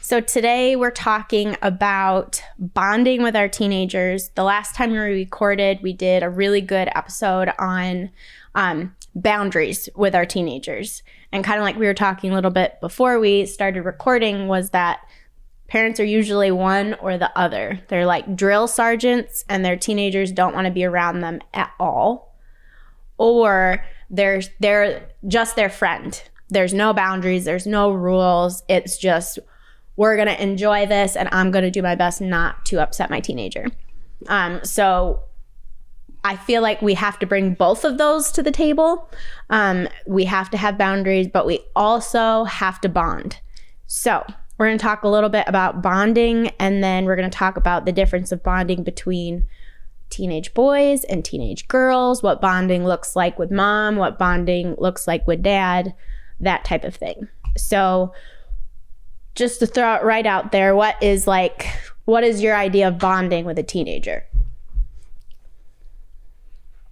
So today we're talking about bonding with our teenagers. The last time we recorded, we did a really good episode on boundaries with our teenagers. And kind of like we were talking a little bit before we started recording was that parents are usually one or the other. They're like drill sergeants and their teenagers don't want to be around them at all. Or they're just their friend. There's no boundaries. There's no rules. It's just, we're going to enjoy this and I'm going to do my best not to upset my teenager. So I feel like we have to bring both of those to the table. We have to have boundaries, but we also have to bond. So we're going to talk a little bit about bonding, and then we're going to talk about the difference of bonding between teenage boys and teenage girls, what bonding looks like with mom, what bonding looks like with dad, that type of thing. So just to throw it right out there, what is your idea of bonding with a teenager?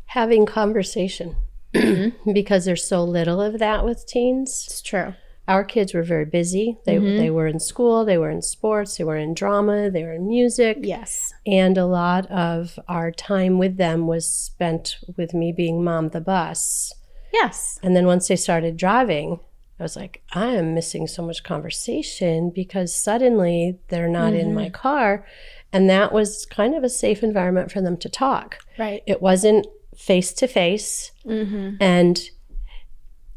Having conversation. Because there's so little of that with teens. It's true. Our kids were very busy. They were in school, they were in sports, they were in drama, they were in music. Yes. And a lot of our time with them was spent with me being mom the bus. Yes. And then once they started driving, I was like, I am missing so much conversation because suddenly they're not in my car. And that was kind of a safe environment for them to talk. Right. It wasn't face to face. And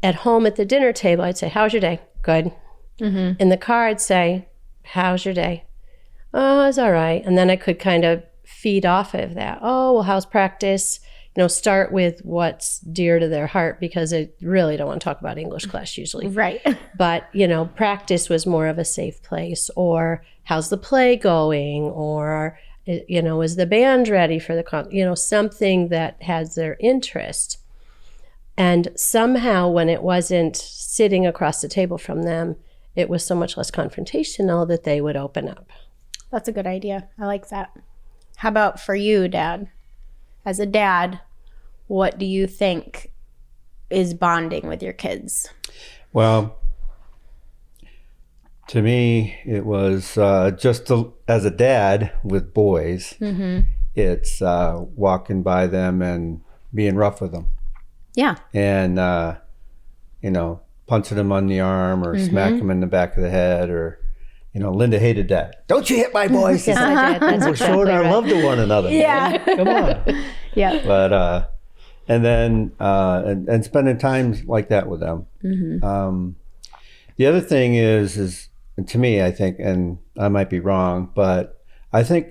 at home at the dinner table, I'd say, how's your day? Good. In the car, I'd say, how's your day? Oh, it's all right. And then I could kind of feed off of that. Oh, well, how's practice? Start with what's dear to their heart because I really don't want to talk about English class usually. Right. But, practice was more of a safe place. Or how's the play going? Or, is the band ready for the something that has their interest. And somehow when it wasn't sitting across the table from them, it was so much less confrontational that they would open up. That's a good idea. I like that. How about for you, Dad? As a dad, what do you think is bonding with your kids? Well, to me, it was as a dad with boys, it's walking by them and being rough with them. Yeah. And, punching them on the arm or smack them in the back of the head or, Linda hated that. Don't you hit my boys. Yes, I did. That's We're showing our love to one another. Yeah. Man. Come on. Yeah. But, and then, and spending time like that with them. The other thing is to me, I think, and I might be wrong, but I think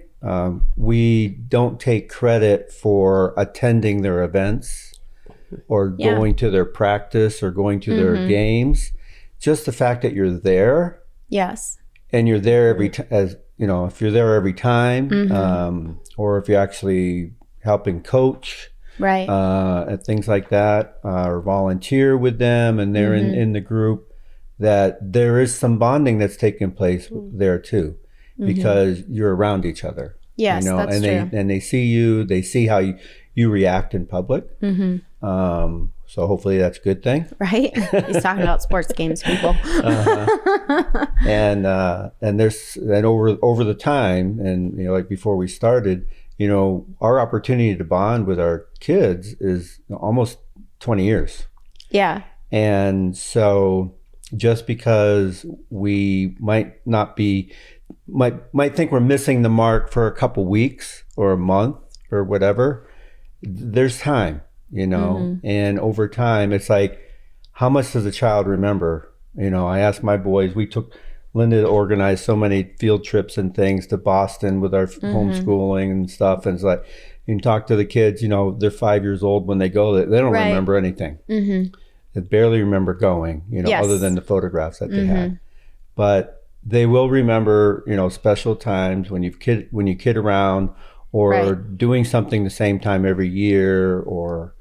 we don't take credit for attending their events or going to their practice or going to their games. Just the fact that you're there. Yes. And you're there if you're there every time, or if you're actually helping coach, right, and things like that, or volunteer with them, and they're in the group, that there is some bonding that's taking place there too, because you're around each other. Yes, that's true. And they see you, they see how you react in public. So hopefully that's a good thing. Right. He's talking about sports games, people. And over the time, and like before we started, our opportunity to bond with our kids is almost 20 years. Yeah. And so just because we might think we're missing the mark for a couple weeks or a month or whatever, there's time. And over time, it's like, how much does a child remember? I asked my boys, Linda organized so many field trips and things to Boston with our homeschooling and stuff. And it's like, you can talk to the kids, they're 5 years old when they go, they don't remember anything. They barely remember going, other than the photographs that they had. But they will remember, special times when you kid around, or doing something the same time every year, or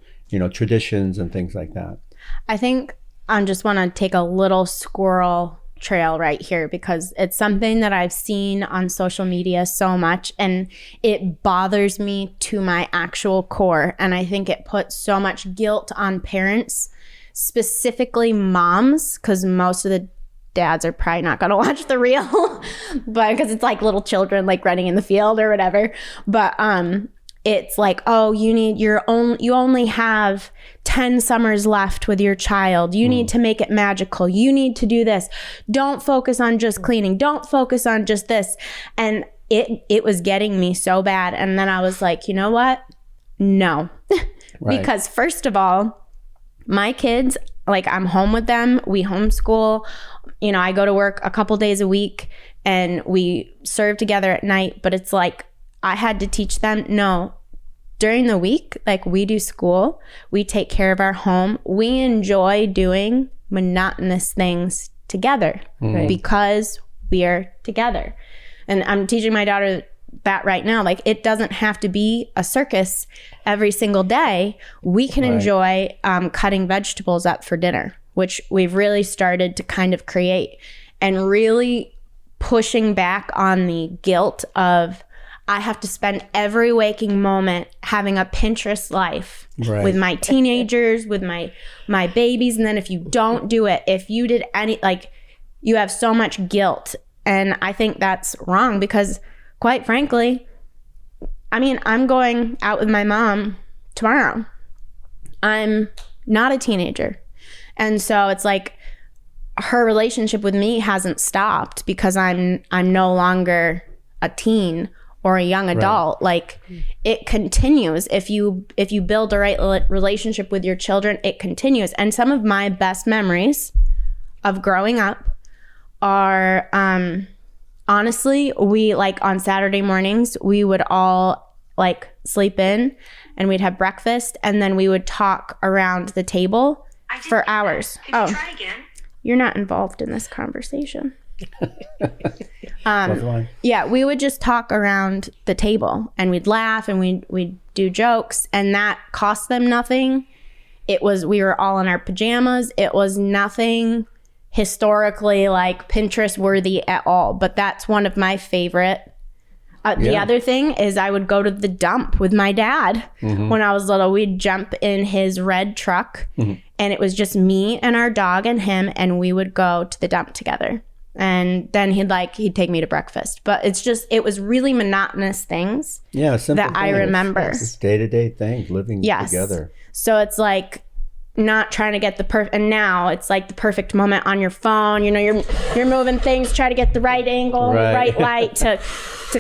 traditions and things like that. I think I just want to take a little squirrel trail right here because it's something that I've seen on social media so much, and it bothers me to my actual core. And I think it puts so much guilt on parents, specifically moms, because most of the dads are probably not going to watch the reel, but because it's like little children like running in the field or whatever. But it's like, oh, you only have 10 summers left with your child. You need to make it magical. You need to do this. Don't focus on just cleaning. Don't focus on just this. And it was getting me so bad. And then I was like, you know what? No. Right. Because first of all, my kids, like I'm home with them. We homeschool. You know, I go to work a couple days a week and we serve together at night. But it's like, I had to teach them, no, during the week, like we do school, we take care of our home. We enjoy doing monotonous things together because we are together. And I'm teaching my daughter that right now. Like, it doesn't have to be a circus every single day. We can enjoy cutting vegetables up for dinner, which we've really started to kind of create, and really pushing back on the guilt of, I have to spend every waking moment having a Pinterest life with my teenagers, with my babies. And then if you don't do it, if you did any, like, you have so much guilt. And I think that's wrong because, quite frankly, I mean, I'm going out with my mom tomorrow. I'm not a teenager. And so it's like her relationship with me hasn't stopped because I'm no longer a teen or a young adult. Like, it continues. If you build a right relationship with your children, it continues. And some of my best memories of growing up are, honestly, we, like, on Saturday mornings, we would all like sleep in and we'd have breakfast and then we would talk around the table for hours. Can you try again? You're not involved in this conversation. Yeah, we would just talk around the table and we'd laugh and we'd do jokes, and that cost them nothing. We were all in our pajamas. It was nothing historically like Pinterest worthy at all, but that's one of my favorite. The other thing is I would go to the dump with my dad. When I was little. We'd jump in his red truck and it was just me and our dog and him, and we would go to the dump together. And then he'd take me to breakfast. But it was really monotonous things that I remember. Day-to-day things, living together. So it's like not trying to get and now it's like the perfect moment on your phone. You know, you're moving things, try to get the right angle, right light to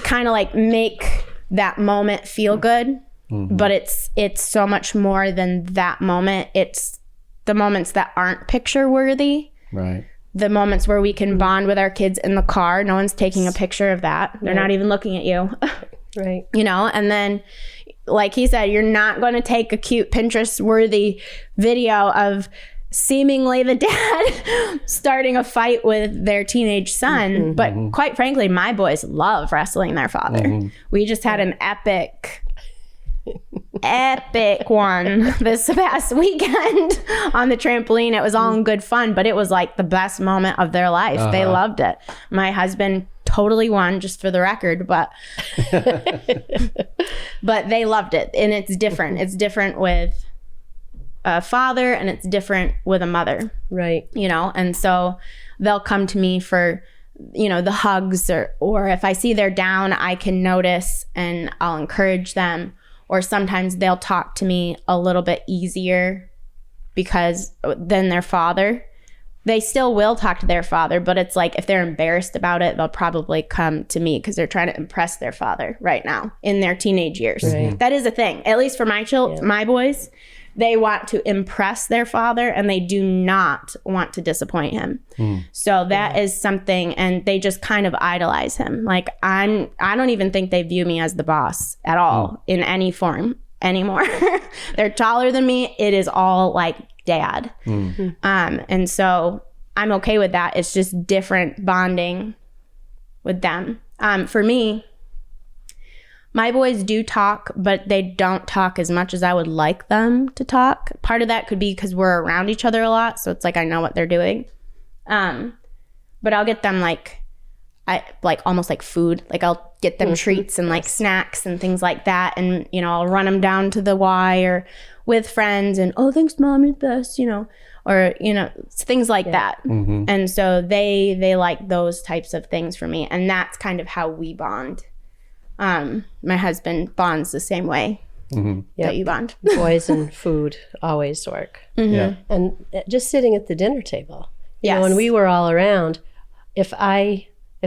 kind of like make that moment feel good. But it's so much more than that moment. It's the moments that aren't picture worthy. Right. The moments where we can bond with our kids in the car. No one's taking a picture of that. They're not even looking at you. Right. You know, and then, like he said, you're not going to take a cute Pinterest-worthy video of seemingly the dad starting a fight with their teenage son. But quite frankly, my boys love wrestling their father. We just had an epic one this past weekend on the trampoline. It was all in good fun, but it was like the best moment of their life. They loved it. My husband totally won, just for the record, but but they loved it. And it's different. It's different with a father and it's different with a mother. Right. You know, and so they'll come to me for, you know, the hugs, or if I see they're down, I can notice and I'll encourage them. Or sometimes they'll talk to me a little bit easier than their father. They still will talk to their father, but it's like if they're embarrassed about it, they'll probably come to me because they're trying to impress their father right now in their teenage years. Right. That is a thing. At least for my boys, they want to impress their father and they do not want to disappoint him. So that is something, and they just kind of idolize him. Like I don't even think they view me as the boss at all in any form anymore. They're taller than me. It is all like dad. And so I'm okay with that. It's just different bonding with them. For me, my boys do talk, but they don't talk as much as I would like them to talk. Part of that could be because we're around each other a lot, so it's like I know what they're doing. But I'll get them like like almost like food. Like I'll get them treats and like snacks and things like that. And, you know, I'll run them down to the Y or with friends and, oh, thanks, Mom, you're the best, you know, or, you know, things like that. And so they like those types of things for me. And that's kind of how we bond. My husband bonds the same way that you bond. Boys and food always work. Yeah. And just sitting at the dinner table, you know, when we were all around, if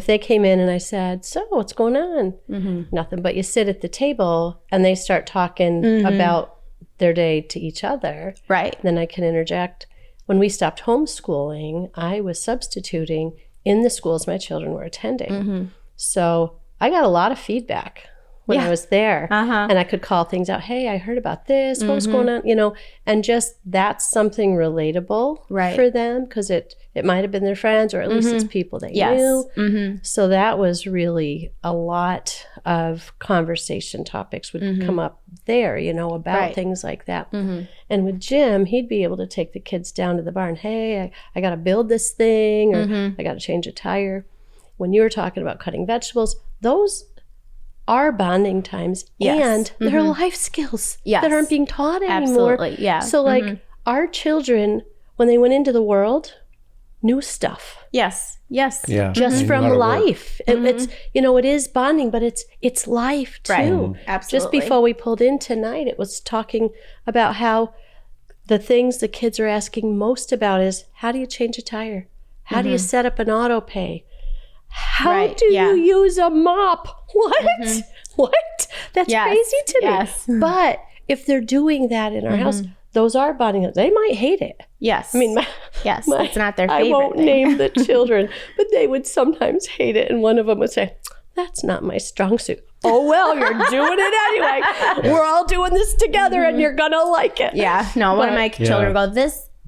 they came in and I said, so what's going on? Nothing, but you sit at the table and they start talking about their day to each other. Right. Then I can interject. When we stopped homeschooling, I was substituting in the schools my children were attending. So I got a lot of feedback when I was there. And I could call things out. Hey, I heard about this. What was going on? You know, and just that's something relatable for them because it might have been their friends or at least it's people they knew. So that was really a lot of conversation topics would come up there, you know, about things like that. And with Jim, he'd be able to take the kids down to the barn. Hey, I got to build this thing or I got to change a tire. When you were talking about cutting vegetables, those are bonding times and they're life skills that aren't being taught anymore. Absolutely, yeah. So like our children, when they went into the world, knew stuff. Yes. Yeah. Just from life. It's, you know, it is bonding, but it's life too. Right. Absolutely. Just before we pulled in tonight, it was talking about how the things the kids are asking most about is how do you change a tire? How do you set up an auto pay? How do you use a mop? What? What? That's crazy to me. But if they're doing that in our house, those are bonding. They might hate it. Yes. I mean, it's not their favorite I won't thing. name the children, but they would sometimes hate it. And one of them would say, that's not my strong suit. Oh, well, you're doing it anyway. We're all doing this together and you're going to like it. Yeah. No, one of my children go,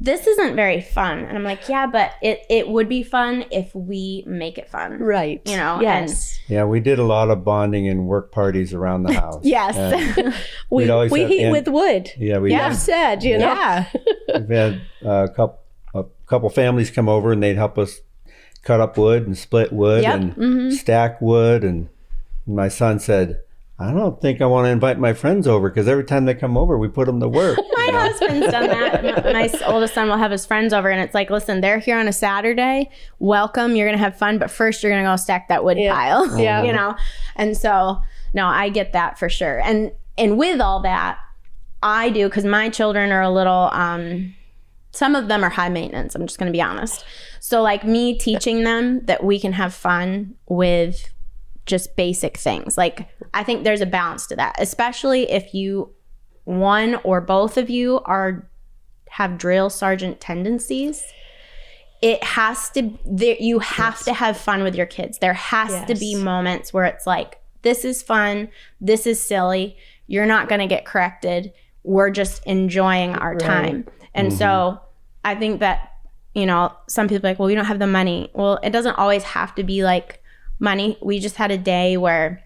this isn't very fun. And I'm like, yeah, but it would be fun if we make it fun. Right. You know? Yes. Yeah, we did a lot of bonding and work parties around the house. Yes. We heat with wood. Yeah, we I've said, you know. Yeah. We've had a couple families come over and they'd help us cut up wood and split wood and stack wood. And my son said, I don't think I want to invite my friends over because every time they come over, we put them to work. My husband's done that. My oldest son will have his friends over and it's like, listen, they're here on a Saturday. Welcome. You're going to have fun. But first you're going to go stack that wood pile. Yeah. You know? And so, no, I get that for sure. And with all that, I do, because my children are a little, some of them are high maintenance. I'm just going to be honest. So like me teaching them that we can have fun with just basic things. Like, I think there's a balance to that, especially if you, one or both of you have drill sergeant tendencies. It has to, you have to have fun with your kids. There has to be moments where it's like, this is fun, this is silly, you're not going to get corrected, we're just enjoying our time. And so I think that, you know, some people are like, well, you don't have the money. Well, it doesn't always have to be like money. We just had a day where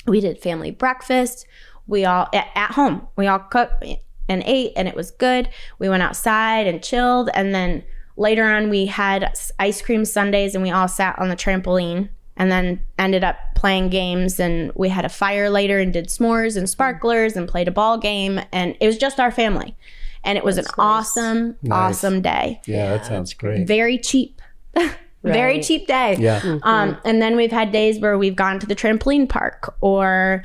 we did family breakfast. We all at home, we all cooked and ate and it was good. We went outside and chilled. And then later on we had ice cream sundaes and we all sat on the trampoline and then ended up playing games. And we had a fire later and did s'mores and sparklers and played a ball game. And it was just our family. And it was awesome day. Yeah, that sounds great. Very cheap. Very cheap day. Yeah. And then we've had days where we've gone to the trampoline park or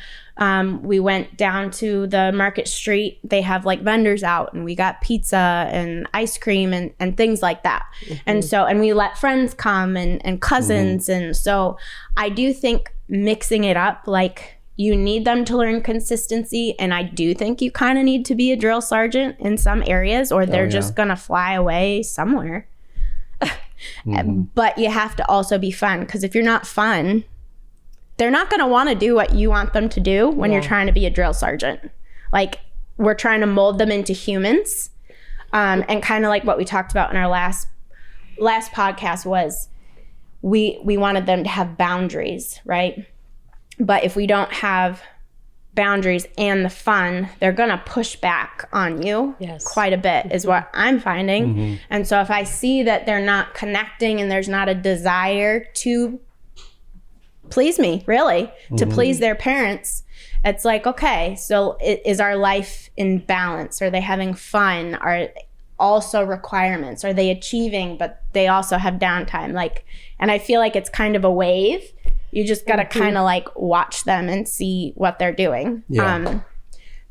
we went down to the Market Street. They have like vendors out and we got pizza and ice cream and things like that. And so, and we let friends come and cousins. And so I do think mixing it up, like you need them to learn consistency. And I do think you kind of need to be a drill sergeant in some areas or they're just going to fly away somewhere. But you have to also be fun, because if you're not fun, they're not going to want to do what you want them to do when you're trying to be a drill sergeant. Like, we're trying to mold them into humans. And kind of like what we talked about in our last podcast was we wanted them to have boundaries, right? But if we don't have boundaries and the fun, they're going to push back on you quite a bit is what I'm finding. And so if I see that they're not connecting and there's not a desire to please me, really, to please their parents. It's like, okay, so is our life in balance? Are they having fun? Are also requirements? Are they achieving, but they also have downtime? Like, and I feel like it's kind of a wave. You just got to kind of like watch them and see what they're doing. Yeah.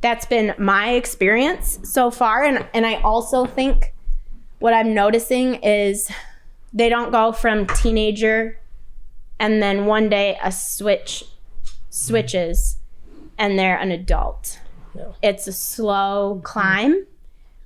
That's been my experience so far. And I also think what I'm noticing is they don't go from teenager and then one day a switches and they're an adult. No. It's a slow climb,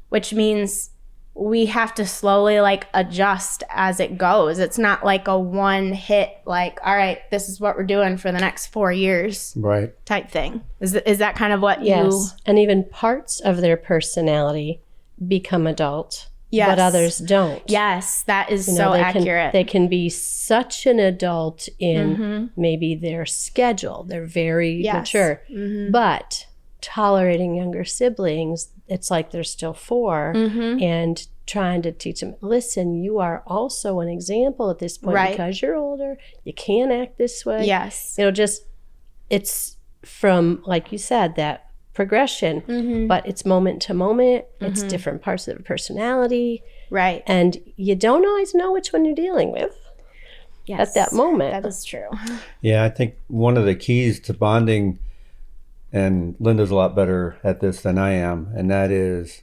which means we have to slowly like adjust as it goes. It's not like a one hit, like, all right, this is what we're doing for the next 4 years, Right. type thing. Is that kind of what Yes. And even parts of their personality become adult, Yes. but others don't. Yes, that is You know, so they accurate. They can be such an adult in maybe their schedule. They're very mature. But tolerating younger siblings, it's like they're still 4 and trying to teach them, listen, you are also an example at this point because you're older. You can't act this way. Yes. You know, just it's from, like you said, that progression, but it's moment to moment. It's different parts of the personality. Right. And you don't always know which one you're dealing with at that moment. That is true. Yeah, I think one of the keys to bonding, and Linda's a lot better at this than I am, and that is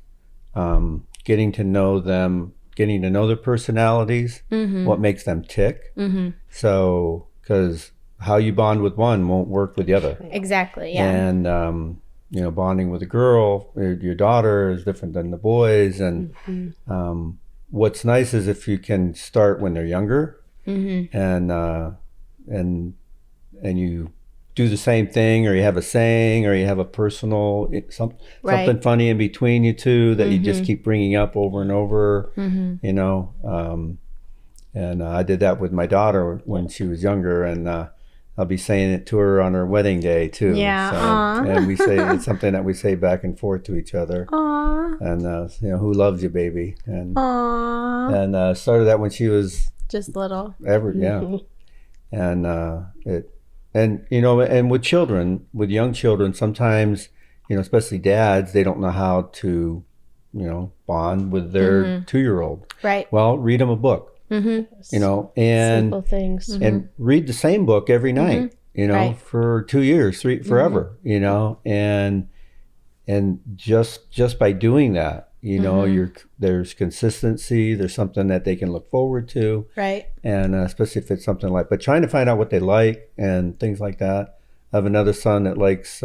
getting to know them, getting to know their personalities, what makes them tick. So, because how you bond with one won't work with the other. Exactly, yeah. And, you know, bonding with a girl, your daughter is different than the boys. And what's nice is if you can start when they're younger and you do the same thing, or you have a saying, or you have a personal something funny in between you two that you just keep bringing up over and over, you know. And I did that with my daughter when she was younger, and I'll be saying it to her on her wedding day too. Yeah. So, and we say it's something that we say back and forth to each other. Aww. And you know, who loves you, baby? And Aww. Started that when she was Just little. And you know, and with children, with young children, sometimes, you know, especially dads, they don't know how to, you know, bond with their 2-year-old. Right. Well, read them a book. You know, and simple things. and read the same book every night, you know, for 2 years, forever, you know, and just by doing that, you know, there's consistency, there's something that they can look forward to, right? And especially if it's something like, but trying to find out what they like and things like that. I have another son that likes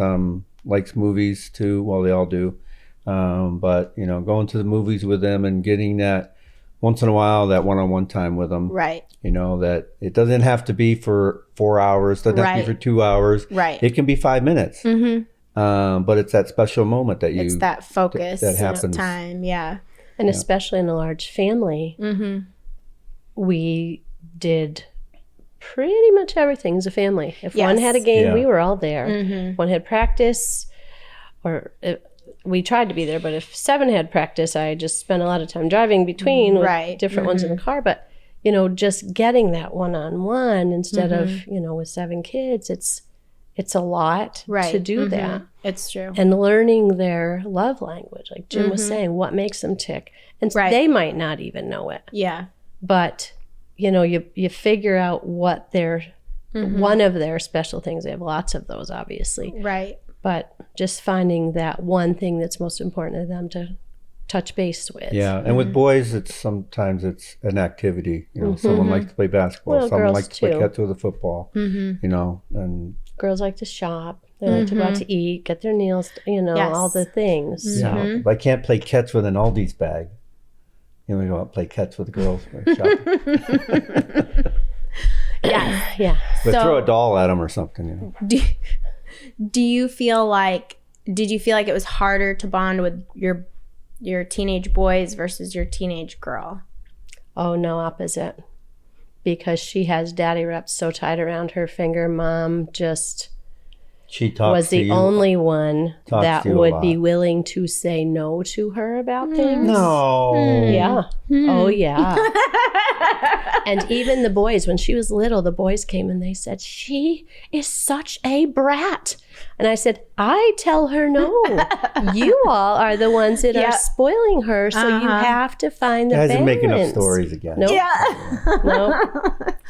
movies too. Well, they all do, but you know, going to the movies with them and getting that. Once in a while, that one-on-one time with them. Right. You know, that it doesn't have to be for 4 hours, doesn't have to be for 2 hours. Right. It can be 5 minutes. But it's that special moment that you... It's that focus. That happens. Time, yeah. And especially in a large family, we did pretty much everything as a family. If one had a game, we were all there. One had practice, or... we tried to be there, but if 7 had practice, I just spent a lot of time driving between with different ones in the car. But, you know, just getting that one-on-one instead of, you know, with 7 kids, it's a lot to do that. It's true. And learning their love language, like Jim was saying, what makes them tick. And they might not even know it. Yeah. But, you know, you figure out what their, one of their special things. They have lots of those, obviously. Right. But just finding that one thing that's most important to them to touch base with. Yeah, and with boys, sometimes it's an activity. You know, someone likes to play basketball, well, someone likes to play too. catch with a football. You know, and girls like to shop. They like to go out to eat, get their nails, you know, all the things. So if I can't play catch with an Aldi's bag, you know, we go out and play catch with the girls. Yeah. But throw a doll at them or something. You know. Did you feel like it was harder to bond with your teenage boys versus your teenage girl? Oh, no, opposite. Because she has daddy wrapped so tight around her finger. Mom just She talks was to the you. only one Talks that to you a would lot. be willing to say no to her about things. No. Yeah. Oh, yeah. And even the boys, when she was little, the boys came and they said, she is such a brat. And I said, I tell her no. You all are the ones that are spoiling her, so you have to find the Guys balance. are making up stories again. Nope. Yeah. No.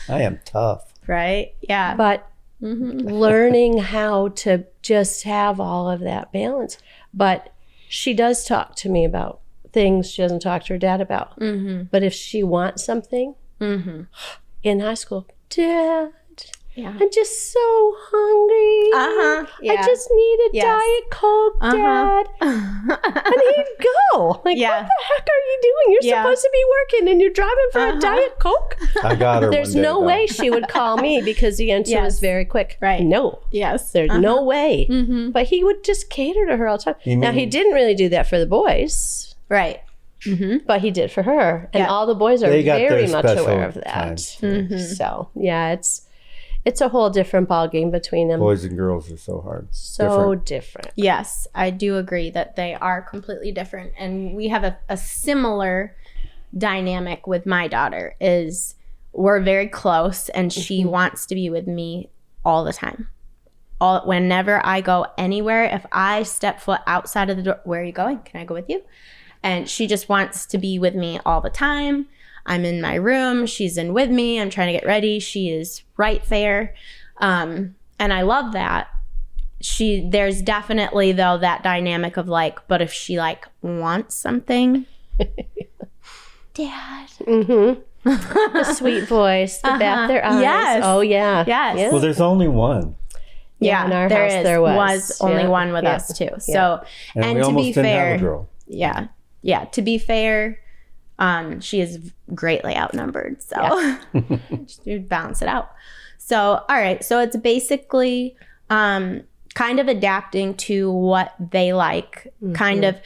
I am tough. Right? Yeah. But learning how to just have all of that balance. But she does talk to me about things she doesn't talk to her dad about. But if she wants something in high school, Dad, I'm just so hungry. I just need a Diet Coke, Dad. And he'd go. Like, what the heck are you doing? You're supposed to be working and you're driving for a Diet Coke? I got her. There's one day, no though. way she would call me because the answer was very quick. Right. No. Yes. There's no way. But he would just cater to her all the time. Now, he didn't really do that for the boys, Right. but he did for her. And all the boys are They got very their much special aware of that. times. So, yeah, it's a whole different ballgame between them. Boys and girls are so hard. So different. Yes, I do agree that they are completely different. And we have a similar dynamic with my daughter is we're very close and she wants to be with me all the time. Whenever I go anywhere, if I step foot outside of the door, where are you going? Can I go with you? And she just wants to be with me all the time. I'm in my room. She's in with me. I'm trying to get ready. She is right there. And I love that. There's definitely, though, that dynamic of like, but if she like wants something, Dad. The sweet voice, the bat their eyes. Yes. Oh, yeah. Yes. Yeah. Well, there's only one. Yeah, in our there house is. there was. only Yeah. one with Yeah. us too. Yeah. So, And, we to almost be didn't fair, have a girl. yeah. To be fair, she is greatly outnumbered. So just to balance it out. So, all right. So it's basically kind of adapting to what they like, kind of,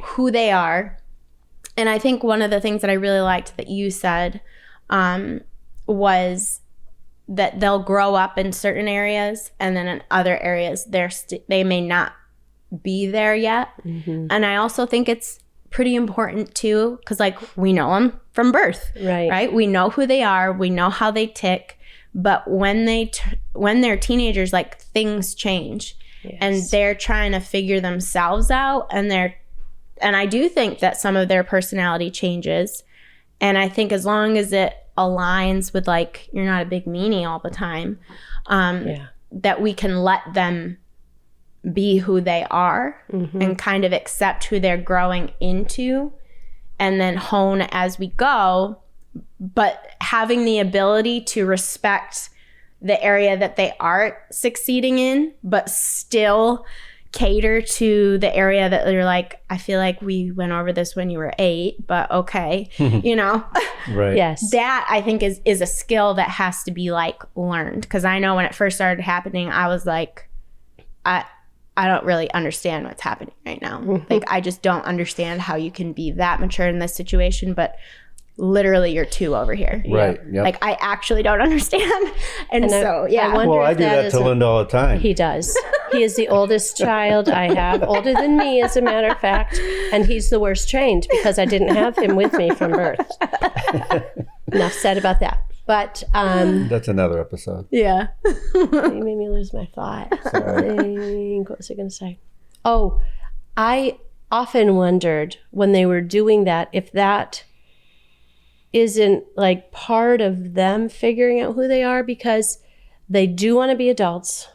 who they are. And I think one of the things that I really liked that you said was that they'll grow up in certain areas and then in other areas they may not be there yet. And I also think it's pretty important too, because like we know them from birth, right? We know who they are, we know how they tick, but when they're teenagers, like things change. And they're trying to figure themselves out, and I do think that some of their personality changes. And I think as long as it aligns with like you're not a big meanie all the time, that we can let them be who they are and kind of accept who they're growing into and then hone as we go, but having the ability to respect the area that they are succeeding in, but still cater to the area that they're like, I feel like we went over this when you were 8, but okay, Right. Yes. That I think is a skill that has to be like learned. Because I know when it first started happening, I was like, I don't really understand what's happening right now. Like, I just don't understand how you can be that mature in this situation, but literally you're 2 over here. Right. Yep. Like, I actually don't understand. And so, yeah. I wonder Well, I if do that is to Linda all the time. He does. He is the oldest child I have, older than me, as a matter of fact. And he's the worst trained because I didn't have him with me from birth. Enough said about that. But That's another episode. Yeah. you made me lose my thought. What was I going to say? Oh, I often wondered when they were doing that, if that isn't like part of them figuring out who they are, because they do want to be adults,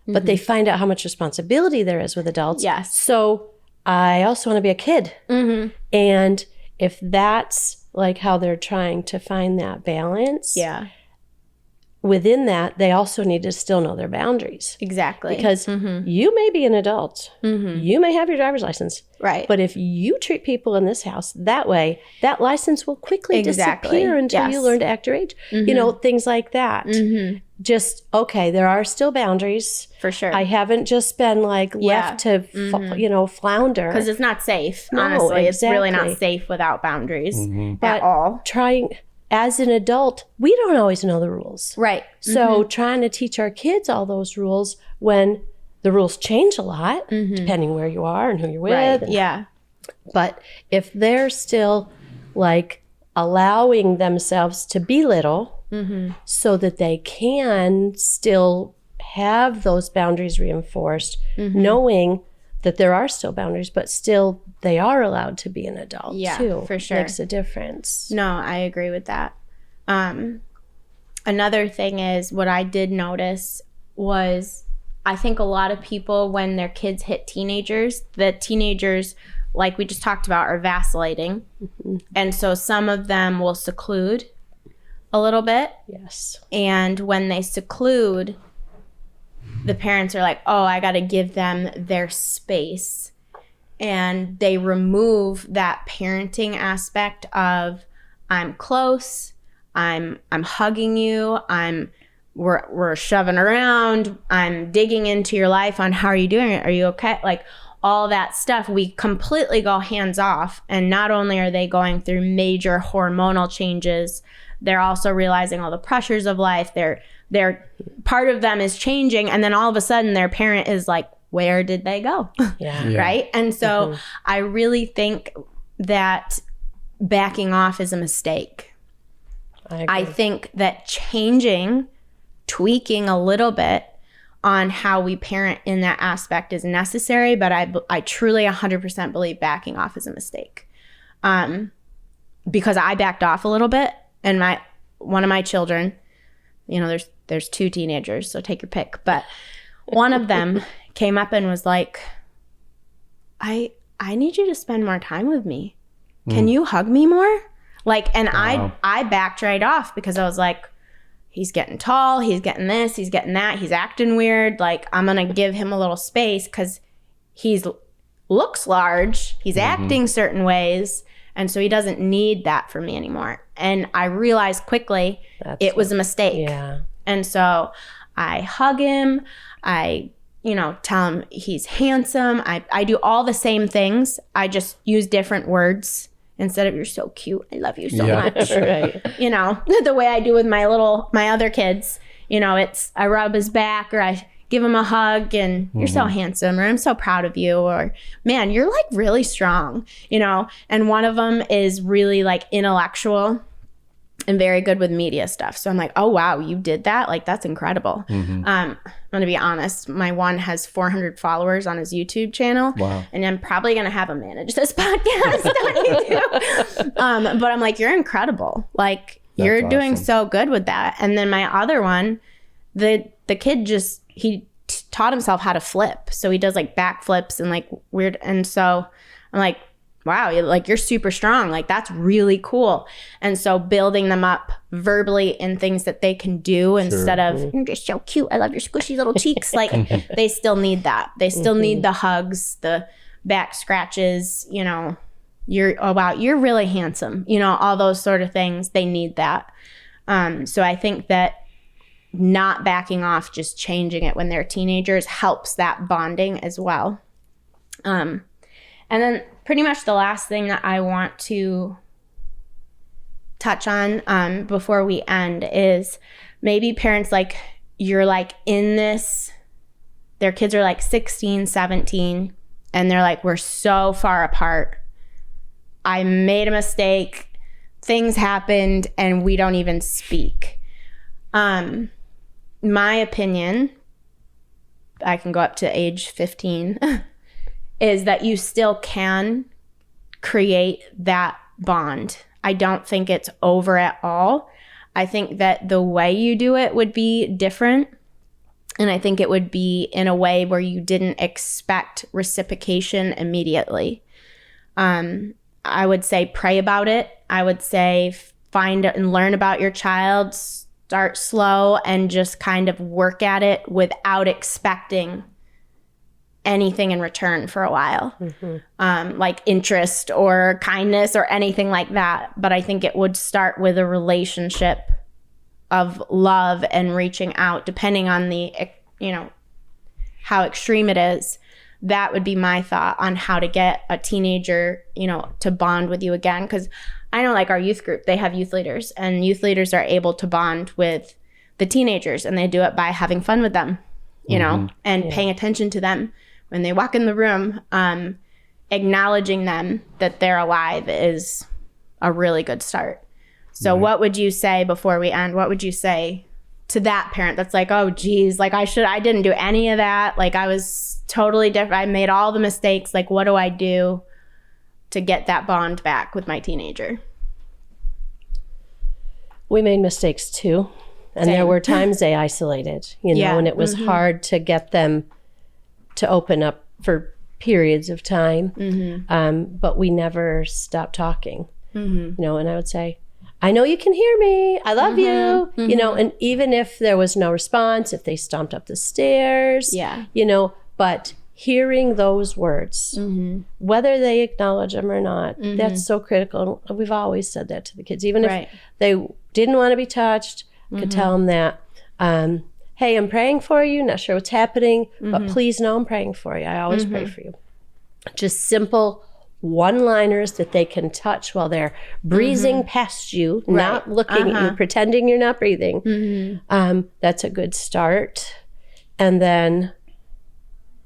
but they find out how much responsibility there is with adults. Yes. So I also want to be a kid. And if that's like how they're trying to find that balance, within that, they also need to still know their boundaries. Exactly. Because you may be an adult, you may have your driver's license, right. but if you treat people in this house that way, that license will quickly disappear until you learn to act your age. Things like that. Just, okay, there are still boundaries. For sure. I haven't just been like left to, flounder. Because it's not safe, No, honestly. It's really not exactly. safe without boundaries But at all. trying, as an adult, we don't always know the rules. Right. So trying to teach our kids all those rules when the rules change a lot, depending where you are and who you're with. Right. and- Yeah. But if they're still like allowing themselves to be little so that they can still have those boundaries reinforced, knowing that there are still boundaries, but still they are allowed to be an adult too. For sure. Makes a difference. No, I agree with that. Another thing is what I did notice was I think a lot of people, when their kids hit teenagers, the teenagers, like we just talked about, are vacillating. And so some of them will seclude a little bit. Yes. And when they seclude, the parents are like, oh, I got to give them their space. And they remove that parenting aspect of I'm close, I'm hugging you, we're shoving around, I'm digging into your life on how are you doing it? Are you okay? Like all that stuff, we completely go hands off. And not only are they going through major hormonal changes, they're also realizing all the pressures of life. They're part of them is changing, and then all of a sudden their parent is like, where did they go? Yeah. Right? And so I really think that backing off is a mistake. I think that tweaking a little bit on how we parent in that aspect is necessary, but I truly 100% believe backing off is a mistake. Because I backed off a little bit, and one of my children, there's two teenagers, so take your pick, but one of them came up and was like, I need you to spend more time with me. Can you hug me more? Like, and wow. I backed right off because I was like, he's getting tall, he's getting this, he's getting that, he's acting weird. Like, I'm going to give him a little space because he looks large, he's acting certain ways, and so he doesn't need that from me anymore. And I realized quickly it was a mistake. Yeah. And so I hug him, I tell him he's handsome. I do all the same things. I just use different words. Instead of you're so cute, I love you so much. Right. The way I do with my other kids, it's I rub his back or I give him a hug and you're so handsome, or I'm so proud of you, or man, you're like really strong, and one of them is really like intellectual and very good with media stuff. So I'm like, oh, wow, you did that? Like, that's incredible. I'm going to be honest. My one has 400 followers on his YouTube channel. Wow. And I'm probably going to have him manage this podcast. But I'm like, you're incredible. Like, you're doing so good with that. And then my other one, the kid he taught himself how to flip. So he does like backflips and like weird. And so I'm like, wow, you're super strong. Like, that's really cool. And so building them up verbally in things that they can do instead of, you're just so cute, I love your squishy little cheeks. Like, they still need that. They still need the hugs, the back scratches, oh, wow, you're really handsome. All those sort of things. They need that. So I think that not backing off, just changing it when they're teenagers helps that bonding as well. And then pretty much the last thing that I want to touch on before we end is maybe parents you're like in this, their kids are like 16, 17, and they're like, we're so far apart. I made a mistake. Things happened and we don't even speak. My opinion, I can go up to age 15, is that you still can create that bond. I don't think it's over at all. I think that the way you do it would be different. And I think it would be in a way where you didn't expect reciprocation immediately. I would say pray about it. I would say find and learn about your child, start slow, and just kind of work at it without expecting anything in return for a while, like interest or kindness or anything like that. But I think it would start with a relationship of love and reaching out, depending on the, how extreme it is. that would be my thought on how to get a teenager, you know, to bond with you again. Because I know, like, our youth group, they have youth leaders, and youth leaders are able to bond with the teenagers, and they do it by having fun with them, you know, and paying attention to them when they walk in the room. Acknowledging them that they're alive is a really good start. So what would you say before we end? What would you say to that parent that's like, oh geez, like I didn't do any of that. Like I was totally different. I made all the mistakes. Like, what do I do to get that bond back with my teenager? We made mistakes too. And Same. there were times they isolated, you know, and it was hard to get them to open up for periods of time. But we never stopped talking, you know, and I would say, I know you can hear me. I love you, you know, and even if there was no response, if they stomped up the stairs, you know, but hearing those words, whether they acknowledge them or not, that's so critical. We've always said that to the kids, even if they didn't want to be touched, could tell them that, hey, I'm praying for you, not sure what's happening, but please know I'm praying for you. I always pray for you. Just simple one-liners that they can touch while they're breezing past you, not looking at you, pretending you're not breathing. That's a good start. And then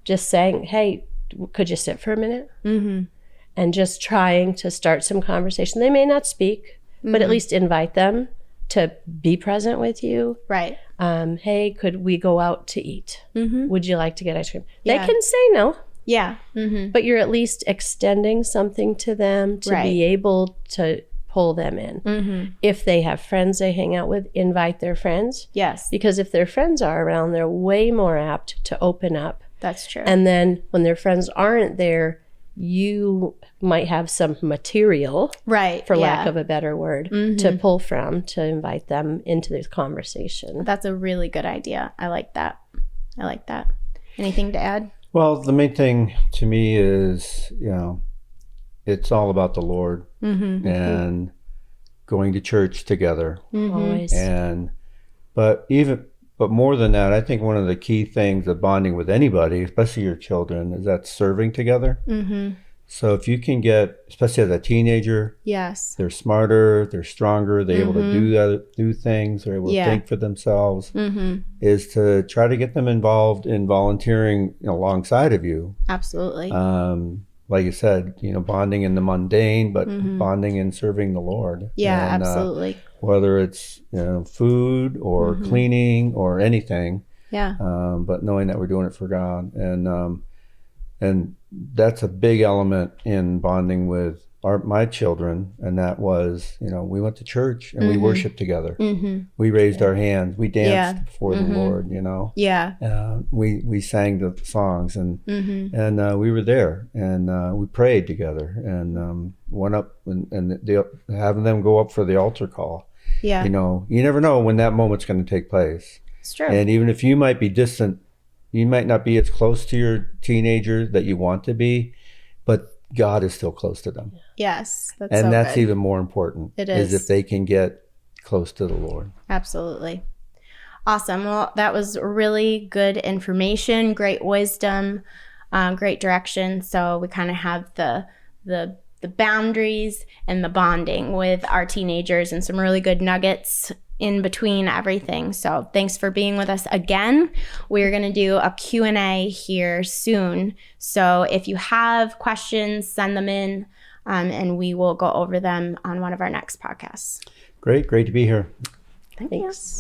just saying, hey, could you sit for a minute? And just trying to start some conversation. They may not speak, but at least invite them to be present with you. Right. Hey, could we go out to eat? Would you like to get ice cream? They can say no. Yeah. But you're at least extending something to them to be able to pull them in. If they have friends they hang out with, invite their friends. Yes. Because if their friends are around, they're way more apt to open up. That's true. And then when their friends aren't there, you might have some material, for lack of a better word, to pull from to invite them into this conversation. That's a really good idea. I like that. Anything to add? Well, the main thing to me is, you know, it's all about the Lord and going to church together. Always. But more than that, I think one of the key things of bonding with anybody, especially your children, is that serving together. So if you can get, especially as a teenager, they're smarter, they're stronger, they're able to do things, they're able to think for themselves, is to try to get them involved in volunteering alongside of you. Absolutely. Like you said, you know, bonding in the mundane, but bonding in serving the Lord. Yeah, absolutely. Whether it's, you know, food or cleaning or anything. Yeah. But knowing that we're doing it for God, and that's a big element in bonding with my children. And that was, you know, we went to church and we worshiped together. We raised our hands. We danced before the Lord. You know. Yeah. We sang the songs and we were there and we prayed together and went up and having them go up for the altar call. Yeah. You know, you never know when that moment's going to take place. It's true. And even if you might be distant, you might not be as close to your teenager that you want to be, but God is still close to them. Yes. That's even more important. It is if they can get close to the Lord. Absolutely. Awesome. Well, that was really good information, great wisdom, great direction. So we kind of have the boundaries and the bonding with our teenagers and some really good nuggets in between everything. So thanks for being with us again. We're going to do a Q&A here soon. So if you have questions, send them in and we will go over them on one of our next podcasts. Great to be here. Thanks.